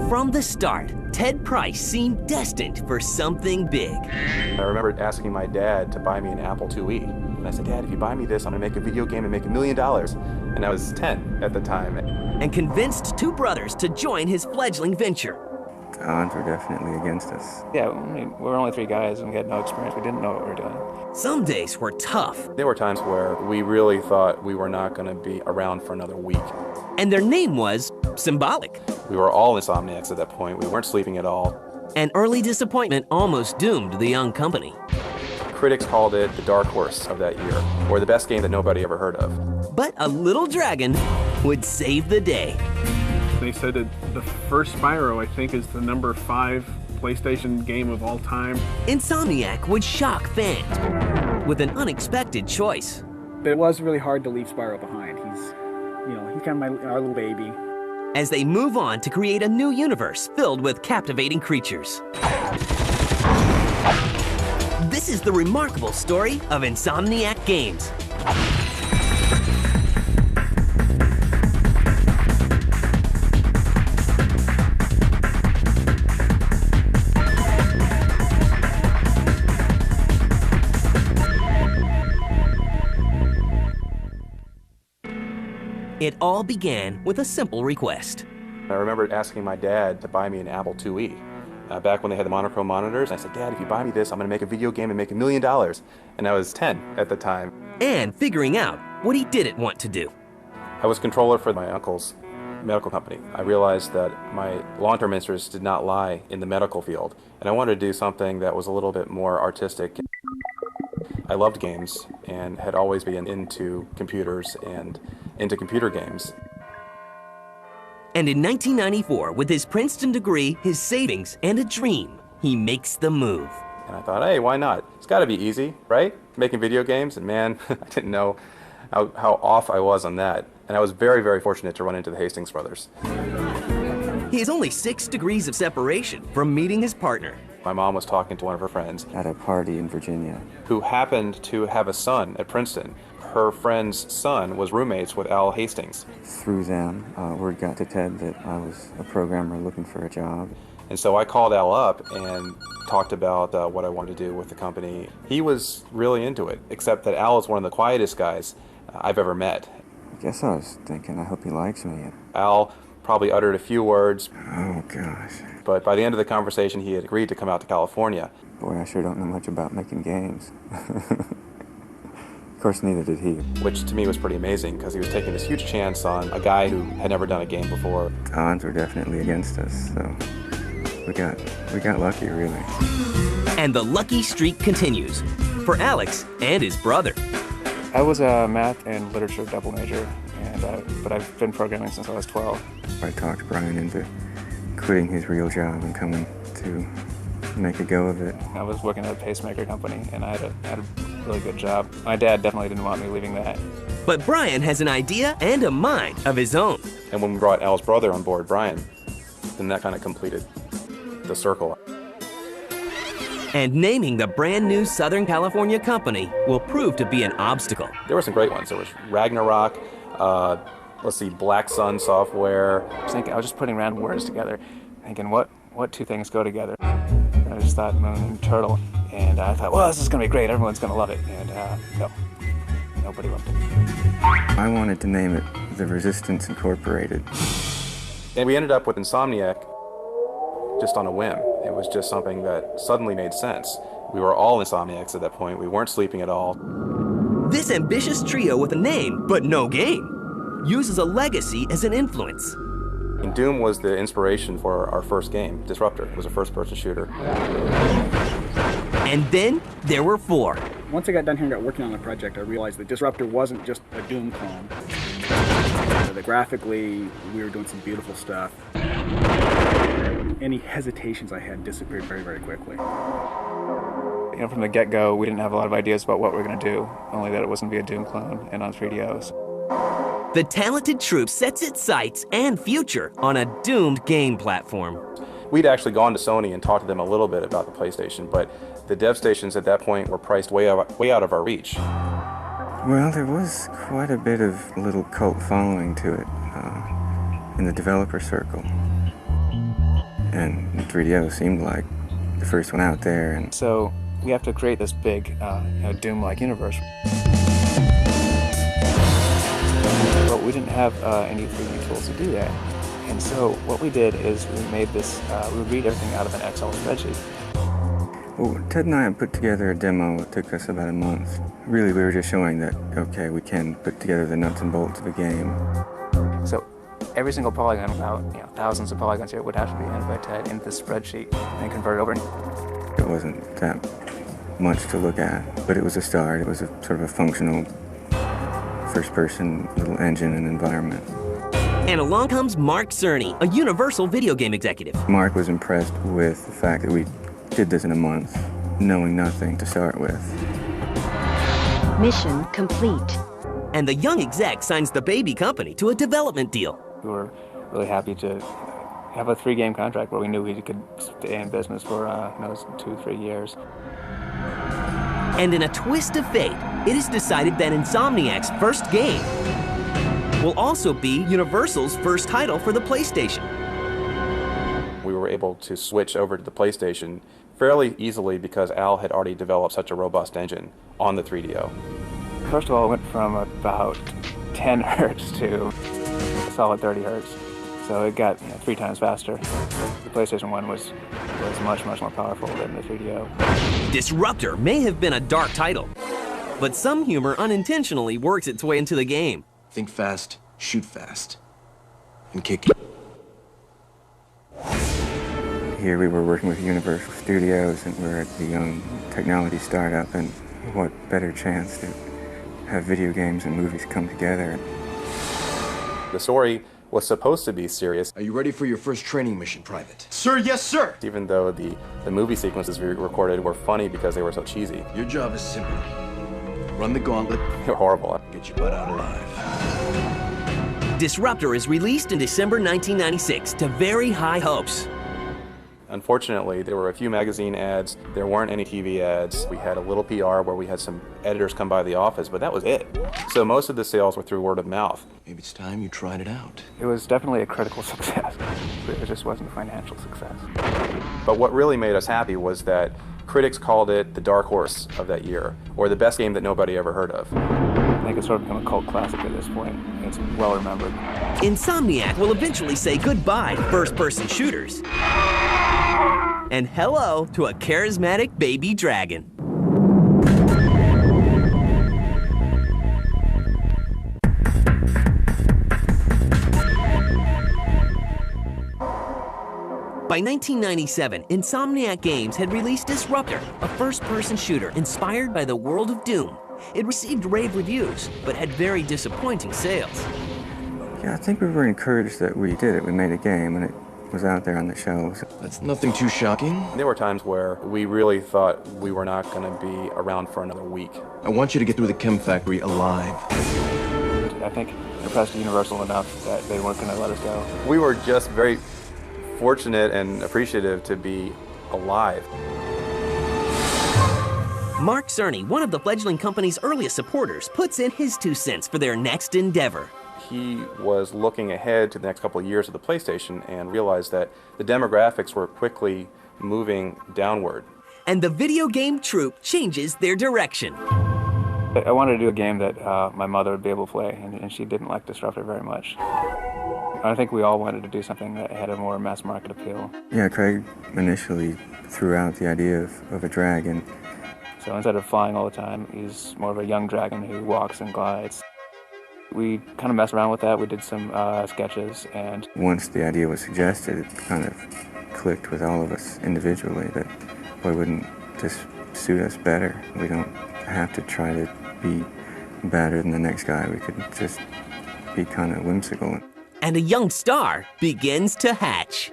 From the start, Ted Price seemed destined for something big. I remember asking my dad to buy me an Apple IIe. And I said, Dad, if you buy me this, I'm gonna make a video game and make $1 million. And I was 10 at the time. And convinced two brothers to join his fledgling venture. The odds were definitely against us. Yeah, I mean, we were only 3 guys and we had no experience. We didn't know what we were doing. Some days were tough. There were times where we really thought we were not gonna be around for another week. And their name was symbolic. We were all insomniacs at that point. We weren't sleeping at all. An early disappointment almost doomed the young company. Critics called it the dark horse of that year, or the best game that nobody ever heard of. But a little dragon would save the day. They said that the first Spyro, I think, is the number 5 PlayStation game of all time. Insomniac would shock fans with an unexpected choice. But it was really hard to leave Spyro behind. He's kind of our little baby. As they move on to create a new universe filled with captivating creatures. This is the remarkable story of Insomniac Games. It all began with a simple request. I remember asking my dad to buy me an Apple IIe. Back when they had the monochrome monitors. I said, Dad, if you buy me this, I'm gonna make a video game and make $1 million. And I was 10 at the time. And figuring out what he didn't want to do. I was controller for my uncle's medical company. I realized that my long-term interests did not lie in the medical field. And I wanted to do something that was a little bit more artistic. I loved games and had always been into computers and into computer games. And in 1994, with his Princeton degree, his savings, and a dream, he makes the move. And I thought, hey, why not? It's gotta be easy, right? Making video games, and man, I didn't know how off I was on that. And I was very, very fortunate to run into the Hastings brothers. He is only 6 degrees of separation from meeting his partner. My mom was talking to one of her friends At a party in Virginia. who happened to have a son at Princeton. Her friend's son was roommates with Al Hastings. Through them, word got to Ted that I was a programmer looking for a job. And so I called Al up and talked about what I wanted to do with the company. He was really into it, except that Al is one of the quietest guys I've ever met. I guess I was thinking, I hope he likes me. Al probably uttered a few words, Oh gosh. but by the end of the conversation, he had agreed to come out to California. Boy, I sure don't know much about making games. Of course, neither did he. Which to me was pretty amazing because he was taking this huge chance on a guy who had never done a game before. The odds were definitely against us, so we got lucky, really. And the lucky streak continues for Alex and his brother. I was a math and literature double major, but I've been programming since I was 12. I talked Brian into quitting his real job and coming to make a go of it. I was working at a pacemaker company, and I had a really good job. My dad definitely didn't want me leaving that. But Brian has an idea and a mind of his own. And when we brought Al's brother on board, Brian, then that kind of completed the circle. And naming the brand new Southern California company will prove to be an obstacle. There were some great ones. There was Ragnarok, Black Sun Software. I was just putting random words together, thinking what 2 things go together. I just thought moon and turtle, and I thought, well, this is gonna be great. Everyone's gonna love it, and no, nobody loved it. I wanted to name it The Resistance Incorporated. And we ended up with Insomniac just on a whim. It was just something that suddenly made sense. We were all Insomniacs at that point. We weren't sleeping at all. This ambitious trio with a name, but no game, uses a legacy as an influence. And Doom was the inspiration for our first game, Disruptor. It was a first-person shooter. And then there were 4. Once I got done here and got working on the project, I realized that Disruptor wasn't just a Doom clone. That graphically, we were doing some beautiful stuff. Any hesitations I had disappeared very, very quickly. From the get-go, we didn't have a lot of ideas about what we were going to do, only that it was going to be a Doom clone and on 3DOs. The talented troupe sets its sights and future on a doomed game platform. We'd actually gone to Sony and talked to them a little bit about the PlayStation, but the dev stations at that point were priced way out of our reach. Well, there was quite a bit of little cult following to it in the developer circle. and 3DO seemed like the first one out there. And so we have to create this big Doom-like universe. But we didn't have any 3D tools to do that. And so what we did is we made this, we would read everything out of an Excel spreadsheet. well, Ted and I put together a demo. It took us about a month. Really, we were just showing that, okay, we can put together the nuts and bolts of a game. So every single polygon, about thousands of polygons here, would have to be entered by Ted into this spreadsheet and converted over. It wasn't that much to look at, but it was a start. It was a sort of a functional first-person little engine and environment. And along comes Mark Cerny, a Universal video game executive. Mark was impressed with the fact that we did this in a month, knowing nothing to start with. Mission complete. And the young exec signs the baby company to a development deal. We were really happy to have a 3-game contract where we knew we could stay in business for another 2-3 years. And in a twist of fate, it is decided that Insomniac's first game will also be Universal's first title for the PlayStation. We were able to switch over to the PlayStation fairly easily because Al had already developed such a robust engine on the 3DO. First of all, it went from about 10 hertz to a solid 30 hertz. So it got 3 times faster. The PlayStation 1 was much, much more powerful than the 3DO. Disruptor may have been a dark title, but some humor unintentionally works its way into the game. Think fast, shoot fast, and kick it. Here we were working with Universal Studios, and we're at the young technology startup, and what better chance to have video games and movies come together. The story was supposed to be serious. Are you ready for your first training mission, Private? Sir, yes, sir. Even though the movie sequences we recorded were funny because they were so cheesy. Your job is simple. Run the gauntlet. They were horrible. Get your butt out alive. Disruptor is released in December 1996 to very high hopes. Unfortunately, there were a few magazine ads. There weren't any TV ads. We had a little PR where we had some editors come by the office, but that was it. So most of the sales were through word of mouth. Maybe it's time you tried it out. It was definitely a critical success. It just wasn't a financial success. But what really made us happy was that critics called it the dark horse of that year, or the best game that nobody ever heard of. I think it's sort of become a cult classic at this point. It's well remembered. Insomniac will eventually say goodbye to first-person shooters and hello to a charismatic baby dragon. By 1997, Insomniac Games had released Disruptor, a first-person shooter inspired by the world of Doom. It received rave reviews, but had very disappointing sales. Yeah, I think we were encouraged that we did it. We made a game, and it was out there on the shelves. That's nothing too shocking. There were times where we really thought we were not going to be around for another week. I want you to get through the chem factory alive. I think impressed Universal enough that they weren't going to let us go. We were just very fortunate and appreciative to be alive. Mark Cerny, one of the fledgling company's earliest supporters, puts in his 2 cents for their next endeavor. He was looking ahead to the next couple of years of the PlayStation and realized that the demographics were quickly moving downward. And the video game troupe changes their direction. I wanted to do a game that my mother would be able to play, and she didn't like Disruptor very much. I think we all wanted to do something that had a more mass market appeal. Yeah, Craig initially threw out the idea of a dragon. So instead of flying all the time, he's more of a young dragon who walks and glides. We kind of messed around with that. We did some sketches, and Once the idea was suggested, it kind of clicked with all of us individually that, boy, wouldn't this suit us better? We don't have to try to be better than the next guy. We could just be kind of whimsical. And a young star begins to hatch.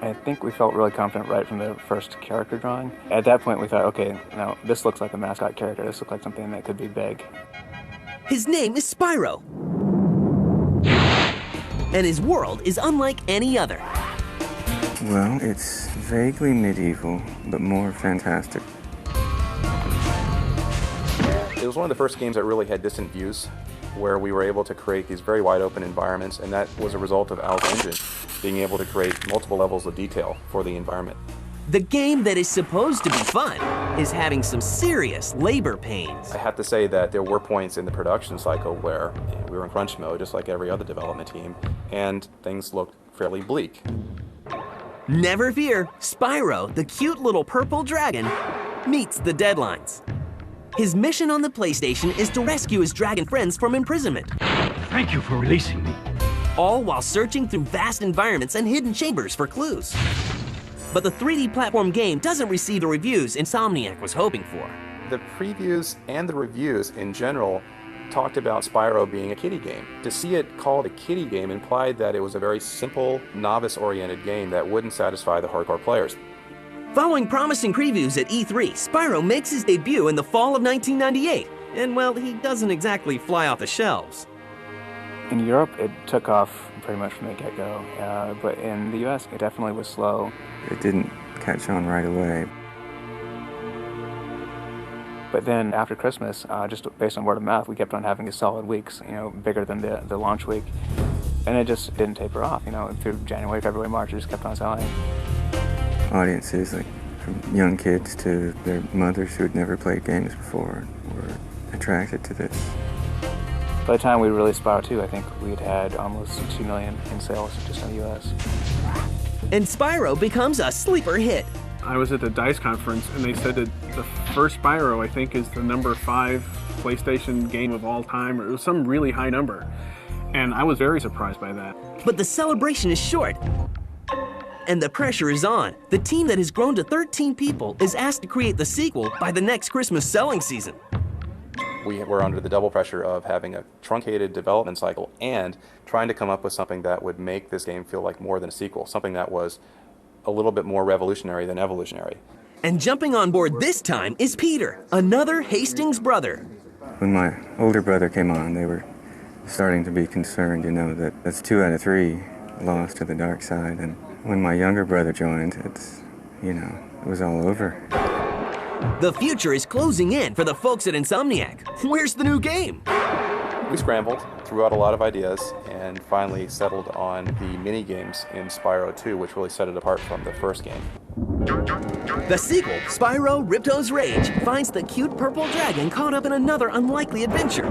I think we felt really confident right from the first character drawing. At that point, we thought, okay, now this looks like a mascot character. This looks like something that could be big. His name is Spyro. And his world is unlike any other. Well, it's vaguely medieval, but more fantastic. It was one of the first games that really had distant views, where we were able to create these very wide open environments, and that was a result of Al's engine. being able to create multiple levels of detail for the environment. The game that is supposed to be fun is having some serious labor pains. I have to say that there were points in the production cycle where we were in crunch mode, just like every other development team, and things looked fairly bleak. Never fear, Spyro, the cute little purple dragon, meets the deadlines. His mission on the PlayStation is to rescue his dragon friends from imprisonment. Thank you for releasing me. All while searching through vast environments and hidden chambers for clues. But the 3D platform game doesn't receive the reviews Insomniac was hoping for. The previews and the reviews in general talked about Spyro being a kiddie game. To see it called a kiddie game implied that it was a very simple, novice-oriented game that wouldn't satisfy the hardcore players. Following promising previews at E3, Spyro makes his debut in the fall of 1998. And well, he doesn't exactly fly off the shelves. In Europe, it took off pretty much from the get-go, but in the US, it definitely was slow. It didn't catch on right away. But then after Christmas, just based on word of mouth, we kept on having a solid weeks, bigger than the launch week. And it just didn't taper off, through January, February, March, it just kept on selling. Audiences, like from young kids to their mothers who had never played games before, were attracted to this. By the time we released Spyro 2, I think we'd had almost 2 million in sales just in the US. And Spyro becomes a sleeper hit. I was at the DICE conference and they said that the first Spyro, I think, is the number 5 PlayStation game of all time, or it was some really high number. And I was very surprised by that. But the celebration is short. And the pressure is on. The team that has grown to 13 people is asked to create the sequel by the next Christmas selling season. We were under the double pressure of having a truncated development cycle and trying to come up with something that would make this game feel like more than a sequel, something that was a little bit more revolutionary than evolutionary. And jumping on board this time is Peter, another Hastings brother. When my older brother came on, they were starting to be concerned, that that's 2 out of 3 lost to the dark side. And when my younger brother joined, it was all over. The future is closing in for the folks at Insomniac. Where's the new game? We scrambled, threw out a lot of ideas, and finally settled on the mini-games in Spyro 2, which really set it apart from the first game. The sequel, Spyro Ripto's Rage, finds the cute purple dragon caught up in another unlikely adventure.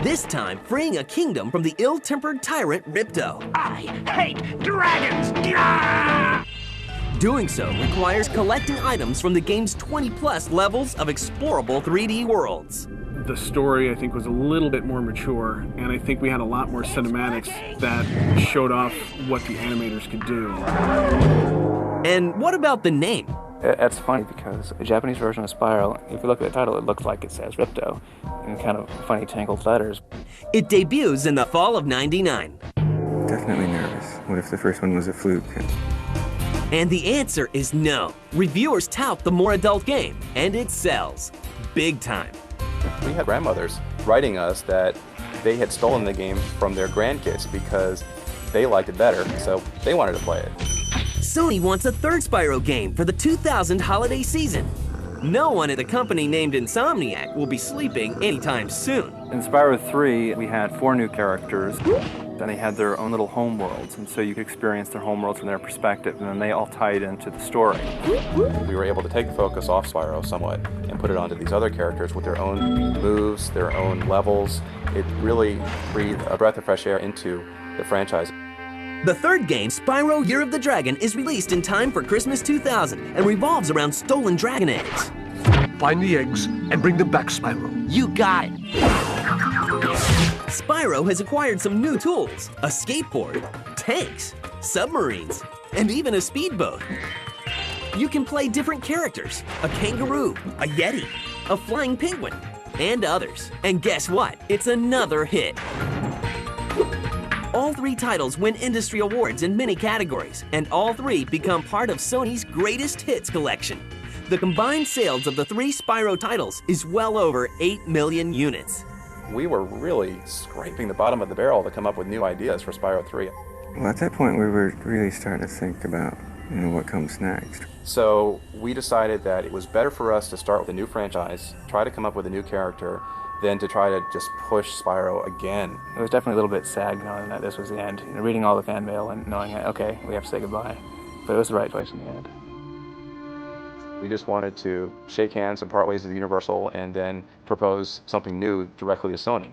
This time, freeing a kingdom from the ill-tempered tyrant Ripto. I hate dragons! Yeah! Doing so requires collecting items from the game's 20-plus levels of explorable 3D worlds. The story, I think, was a little bit more mature, and I think we had a lot more cinematics that showed off what the animators could do. And what about the name? That's funny because the Japanese version of Spyro, if you look at the title, it looks like it says Ripto in kind of funny tangled letters. It debuts in the fall of '99. Definitely nervous. What if the first one was a fluke? And the answer is no. Reviewers tout the more adult game, and it sells. Big time. We had grandmothers writing us that they had stolen the game from their grandkids because they liked it better, so they wanted to play it. Sony wants a third Spyro game for the 2000 holiday season. No one at a company named Insomniac will be sleeping anytime soon. In Spyro 3, we had 4 new characters, and they had their own little home worlds, and so you could experience their home worlds from their perspective, and then they all tied into the story. We were able to take the focus off Spyro somewhat and put it onto these other characters with their own moves, their own levels. It really breathed a breath of fresh air into the franchise. The third game, Spyro Year of the Dragon, is released in time for Christmas 2000 and revolves around stolen dragon eggs. Find the eggs and bring them back, Spyro. You got it! Spyro has acquired some new tools: a skateboard, tanks, submarines, and even a speedboat. You can play different characters: a kangaroo, a yeti, a flying penguin, and others. And guess what? It's another hit. All 3 titles win industry awards in many categories, and all 3 become part of Sony's greatest hits collection. The combined sales of the 3 Spyro titles is well over 8 million units. We were really scraping the bottom of the barrel to come up with new ideas for Spyro 3. Well, at that point, we were really starting to think about, what comes next. So we decided that it was better for us to start with a new franchise, try to come up with a new character, than to try to just push Spyro again. It was definitely a little bit sad knowing that this was the end. You know, reading all the fan mail and knowing, okay, we have to say goodbye. But it was the right choice in the end. We just wanted to shake hands and part ways with Universal and then propose something new directly to Sony.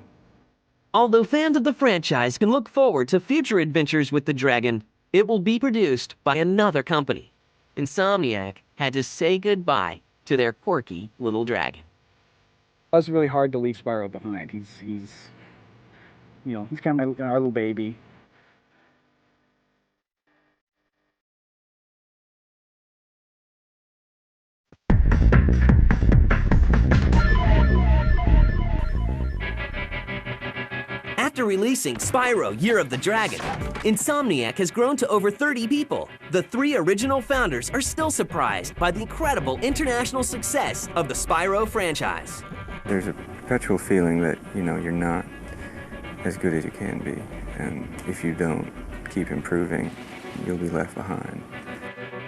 Although fans of the franchise can look forward to future adventures with the Dragon, it will be produced by another company. Insomniac had to say goodbye to their quirky little dragon. It was really hard to leave Spyro behind. He's you know, he's kind of our little baby. After releasing Spyro Year of the Dragon, Insomniac has grown to over 30 people. The 3 original founders are still surprised by the incredible international success of the Spyro franchise. There's a perpetual feeling that, you know, you're not as good as you can be, and if you don't keep improving, you'll be left behind.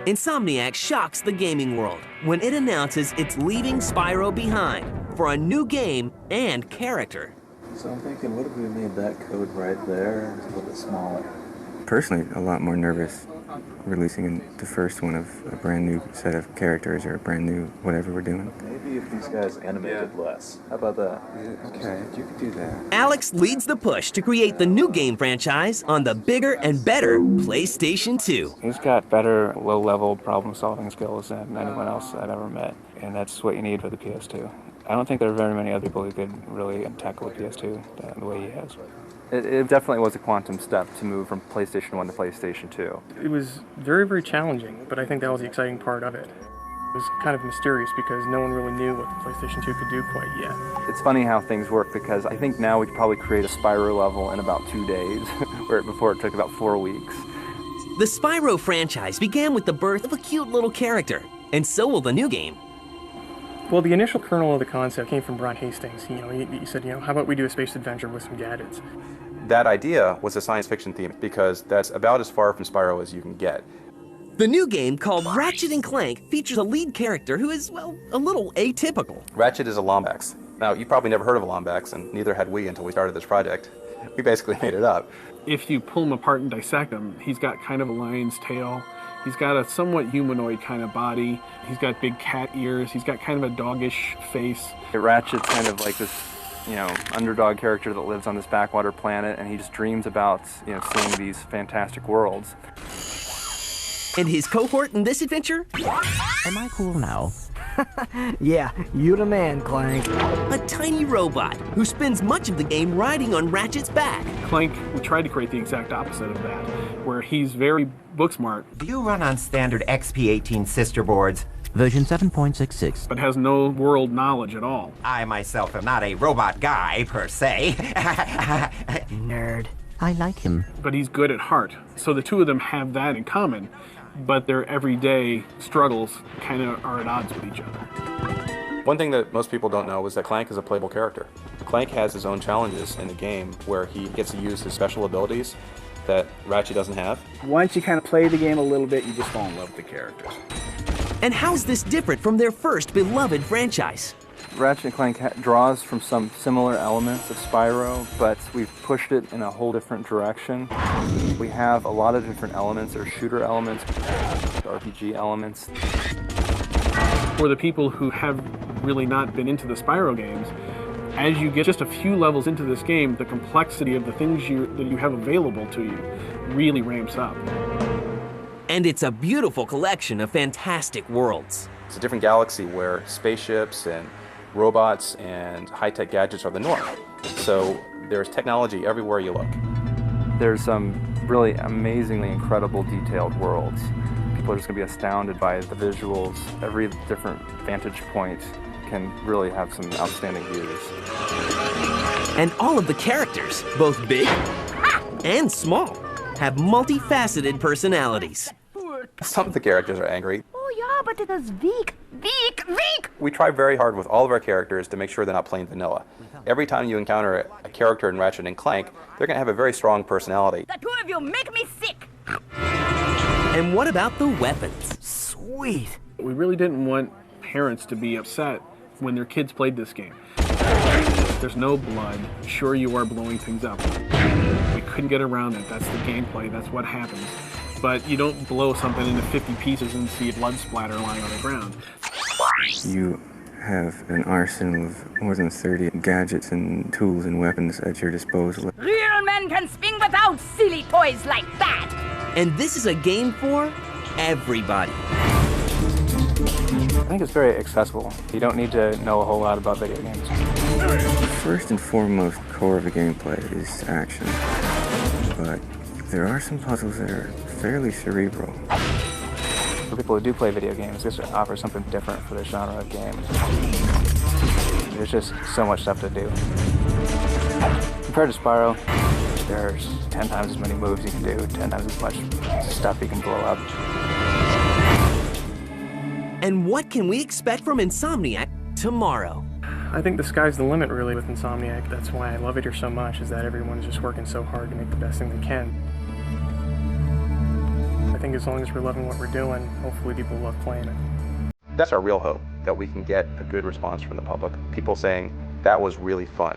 Insomniac shocks the gaming world when it announces it's leaving Spyro behind for a new game and character. So I'm thinking, what if we made that code right there a little bit smaller? Personally, a lot more nervous releasing the first one of a brand new set of characters or a brand new whatever we're doing. Maybe if these guys animated less. How about that? Okay, you could do that. Alex leads the push to create the new game franchise on the bigger and better PlayStation 2. He's got better low-level problem-solving skills than anyone else I've ever met, and that's what you need for the PS2. I don't think there are very many other people who could really tackle the PS2 the way he has. It definitely was a quantum step to move from PlayStation 1 to PlayStation 2. It was very, very challenging, but I think that was the exciting part of it. It was kind of mysterious because no one really knew what the PlayStation 2 could do quite yet. It's funny how things work because I think now we could probably create a Spyro level in about 2 days, where before it took about 4 weeks. The Spyro franchise began with the birth of a cute little character, and so will the new game. Well, the initial kernel of the concept came from Brian Hastings. He said, how about we do a space adventure with some gadgets? That idea was a science fiction theme because that's about as far from Spyro as you can get. The new game, called Ratchet and Clank, features a lead character who is, well, a little atypical. Ratchet is a Lombax. Now, you've probably never heard of a Lombax, and neither had we until we started this project. We basically made it up. If you pull him apart and dissect him, he's got kind of a lion's tail. He's got a somewhat humanoid kind of body. He's got big cat ears. He's got kind of a doggish face. Ratchet's kind of like this, underdog character that lives on this backwater planet, and he just dreams about, seeing these fantastic worlds. And his cohort in this adventure? Am I cool now? Yeah, you the man, Clank. A tiny robot who spends much of the game riding on Ratchet's back. Clank, we tried to create the exact opposite of that, where he's very book smart. Do you run on standard XP18 sister boards? Version 7.66. But has no world knowledge at all. I myself am not a robot guy, per se. Nerd. I like him. But he's good at heart. So the two of them have that in common, but their everyday struggles kind of are at odds with each other. One thing that most people don't know is that Clank is a playable character. Clank has his own challenges in the game where he gets to use his special abilities that Ratchet doesn't have. Once you kind of play the game a little bit, you just fall in love with the characters. And how's this different from their first beloved franchise? Ratchet and Clank draws from some similar elements of Spyro, but we've pushed it in a whole different direction. We have a lot of different elements. There's shooter elements, RPG elements. For the people who have really not been into the Spyro games, as you get just a few levels into this game, the complexity of the things that you have available to you really ramps up. And it's a beautiful collection of fantastic worlds. It's a different galaxy where spaceships and robots and high-tech gadgets are the norm. So there's technology everywhere you look. There's some really amazingly incredible detailed worlds. People are just going to be astounded by the visuals. Every different vantage point can really have some outstanding views. And all of the characters, both big and small, have multifaceted personalities. Some of the characters are angry. Oh yeah, but it is weak. We try very hard with all of our characters to make sure they're not plain vanilla. Every time you encounter a character in Ratchet and Clank, they're going to have a very strong personality. The two of you make me sick. And what about the weapons? Sweet. We really didn't want parents to be upset when their kids played this game. There's no blood. Sure, you are blowing things up. You couldn't get around it. That's the gameplay. That's what happens. But you don't blow something into 50 pieces and see blood splatter lying on the ground. You have an arsenal of more than 30 gadgets and tools and weapons at your disposal. Real men can swing without silly toys like that. And this is a game for everybody. I think it's very accessible. You don't need to know a whole lot about video games. First and foremost, core of the gameplay is action, but there are some puzzles that are fairly cerebral. For people who do play video games, this offers something different for the genre of game. There's just so much stuff to do. Compared to Spyro, there's 10 times as many moves you can do, 10 times as much stuff you can blow up. And what can we expect from Insomniac tomorrow? I think the sky's the limit, really, with Insomniac. That's why I love it here so much, is that everyone's just working so hard to make the best thing they can. I think as long as we're loving what we're doing, hopefully people love playing it. That's our real hope, that we can get a good response from the public. People saying, that was really fun.